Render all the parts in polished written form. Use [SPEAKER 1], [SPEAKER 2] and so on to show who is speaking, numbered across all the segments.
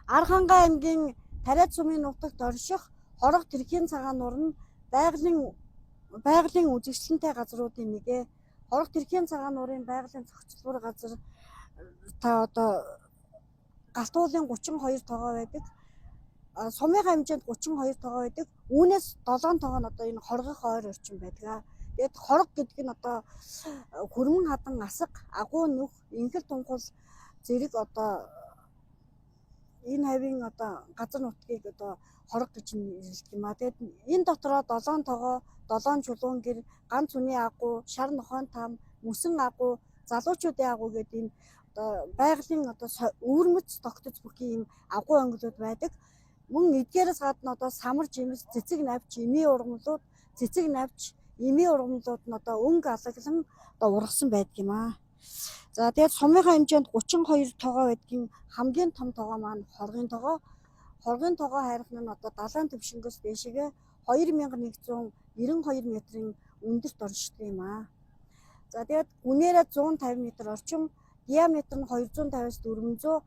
[SPEAKER 1] Архангай аймгийн Тариад сумын нутагт орших хорог тэрхийн цагаан нуур нь байгалийн үзэсгэлэнтэй газруудын нэгэ. Хорог тэрхийн цагаан нуурын байгалийн зохицлбор газар одоо галтуулын 32 тоогоо байдаг. Сумын хэмжээнд 32 тоогоо байдаг. Үүнээс 7 тоогоо нь одоо энэ хоргох ойр орчим байдаг. Тэгээд хорог гэдэг нь одоо хөрмөн хадан асга, агуу нүх, инхэл тунхал зэрэг одоо энэ хавийн одоо газар нутгийг одоо хорог гэж нэрлэдэг юм а. Тэгээд энэ дотроо 7 тоогоо, 7 чулуун гэр, ганц үний агуу, шар нохойн там, мөсөн агуу, залуучуудын агуу гэдэг энэ одоо байгалийн одоо өвөрмөц тогтож бүхий юм агуу ангилууд байдаг. Мөн эдгээрээс гадна одоо самар жимс, цэцэг навч, эмийн ургамлууд, цэцэг навч, эмийн ургамлууд нь одоо өнгө алаглан одоо ургасан байдаг юм а. За тэгээд сумынхаа хэмжээнд 32 тоогоо байдгийн хамгийн том тоогоо маань хоргийн тоогоо. Хоргийн тоогоо хайрах нь одоо далайн төвшнгөөс дээшгээ 2192 метрийн өндөрт оршдог юм а. За тэгээд гүнээрээ 150 м орчим, диаметр нь 250-аас 400.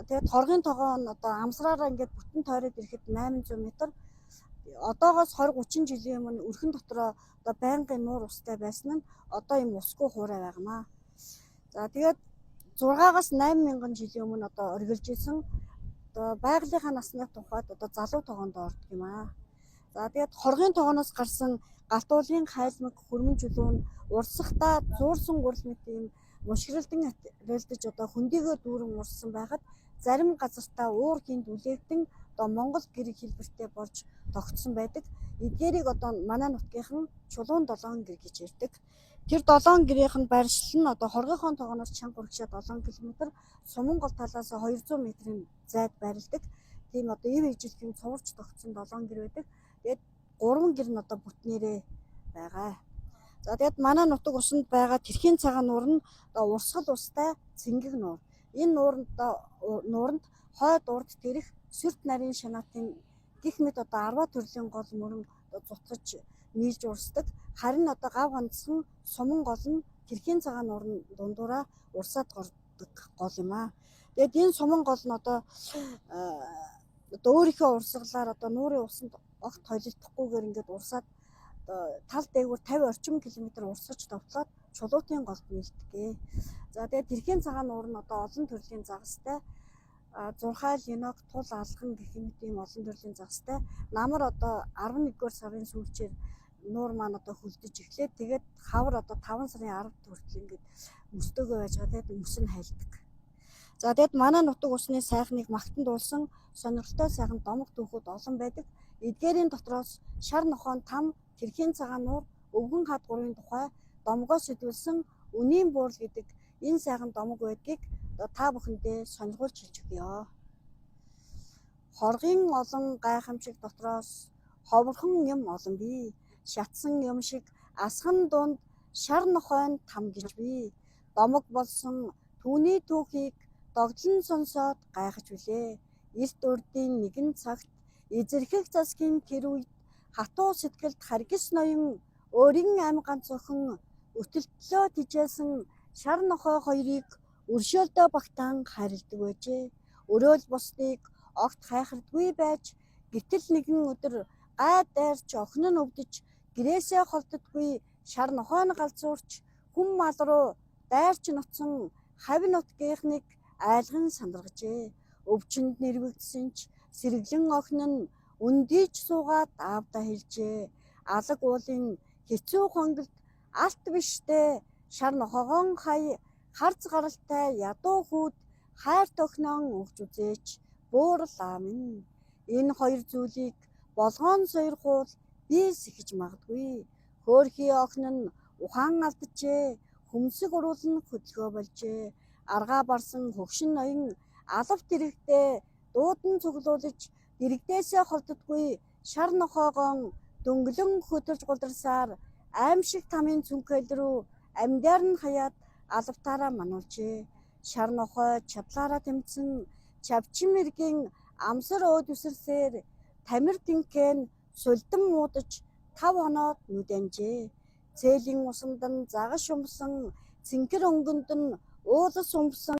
[SPEAKER 1] Тэгээд хоргийн тоогоо нь одоо амсраараа ингээд бүтэн тойроод ирэхэд 800 м. Одоогоос 20-30 жилийн өмнө өрхөн дотроо одоо байнгын нуур устай байсан нь одоо юм усгүй хуурай байгаамаа. За тэгээд 6-аас 8000 жилийн өмнө одоо оргилж исэн одоо байгалийнхаа насны тухайд одоо залуу тоогоонд ордог юм аа. За тэгээд хоргийн тоогооноос гарсан галтуулын хайлмаг, хөрмөн чулуун урсахтаа зуурсан гурал мэт юм мушгиралдан рэлдэж одоо хөндийгөө дүүрэн урссан байхад зарим газартаа уур хинд үлээгдэн одоо Монгол гэрэг хэлбэртэй болж тогтсон байдаг. Эдгээрийг одоо манай нутгийнхан чулуун 7 гэр гэж ярьдаг. Тэр 7 гэрийнх нь байршил нь одоо хоргийнхоо тоогоноос чанга хүрэгшээ 7 км, суман гол талаас 200 м-ийн зайд байрладаг. Тийм одоо ив ижилхэн цуварч тогтсон 7 гэр байдаг. Тэгээд 3 гэр нь одоо бүтнээрээ байгаа. За тэгээд манай нутаг усанд байгаа тэрхийн цагаан нуур нь одоо урсгал устай цэнгэг нуур. Энэ нууранд хойд урд тэрэх сүрт нарийн шанаатын гих мэт одоо 10 төрлийн гол мөрөн зутгаж нийлж урсдаг. Харин одоо гав ганцхан суман гол нь тэрхийн цагаан нуурын дундуураа урсаад гордог гол юм а. Тэгээд энэ суман гол нь одоо өөрийнхөө урсгалаар одоо нуурын усанд огт холилдохгүйгээр ингээд урсаад тал дээгүүр 50 орчим км урсгаж товтлоод чулуутын голд нийлдэг. За тэгээд тэрхийн цагаан нуур нь одоо олон төрлийн загастай зурхайл, енок, тул алган гэх мэт ийм олон төрлийн загастай. Намар одоо 11-р сарын сүүлчээр нуур маань одоо хөлдөж эхлээд тэгээд хавар одоо 5 сарын 10-нд хүртэл ингээд мөстөөгөө байж байгаа. Тэгээд мөс нь хайлдаг. За тэгээд манай нутаг усны сайхныг магтан дуулсан сонирхолтой сайхан домог түүхүүд олон байдаг. Эдгээрийн дотроос шар нохойн там, тэрхийн цагаан нуур, өвгөн хад гурвын тухай домгоос сэтгүүлсэн үнийн буурал гэдэг энэ сайхан домог байдгийг та бүхэндээ сонирхуулж хэлж өгье. Хоргийн олон гайхамшиг дотроос ховрхон юм олон бий. Шатсан юм шиг асхан дунд шар нохойн там гэж бий. Домог болсон түүний түүхийг догдлон сонсоод гайхаж билээ. Эрт урдын нэгэн цагт эзэрхэх засгийн тэр үед хатуу сэтгэлд харгис ноён өөрийн ам ганц охин өтөлтлөө тижээсэн шар нохой хоёрыг өршөөлдөө багтаан харилдаг байжээ. Өрөөл бусдыг огт хайхардгүй байж гэтэл нэгэн өдөр гай дайрч охин нь өвдөж гэрээсээ холддоггүй шар нохой нь галзуурч хүм мал руу дайрч нутсан хавь нутгийнхныг айлган сандаргажээ. Өвчнөд нэрвэгдсэн ч сэргэлэн охин нь өндийч суугаад аавдаа хэлжээ. Алаг уулын хэцүү хонголд алт биштэй шар нохойгон харц гаралтай ядуу хүүд хайрт охиноо өгч үзээч буурал аав минь. Энэ хоёр зүйлийг болгоон сойрхуул би сэхэж магадгүй. Хөөрхий охин нь ухаан алджээ. Хөмсөг уруулан хөдөлгөө болжээ. Аргаа барсан хөгшин ноён алав дэрэгдээ дуудан цуглуулж дэрэгдээсээ холддоггүй шар нохойгон дөнгөлөн хөдөлж гуларсаар аимшиг тамийн цүнхэл рүү амьдаар нь хаяад алавтаараа мануулжээ. Шар нохой чадлаараа тэмцэн чавчин мэргийн амсар өөд үсэрсээр тамир динкэн сулдан муудаж 5 хоноод нүд амжээ. Цээлийн усанд нь загаш умсан цэнхэр өнгөнд нь уулас умсан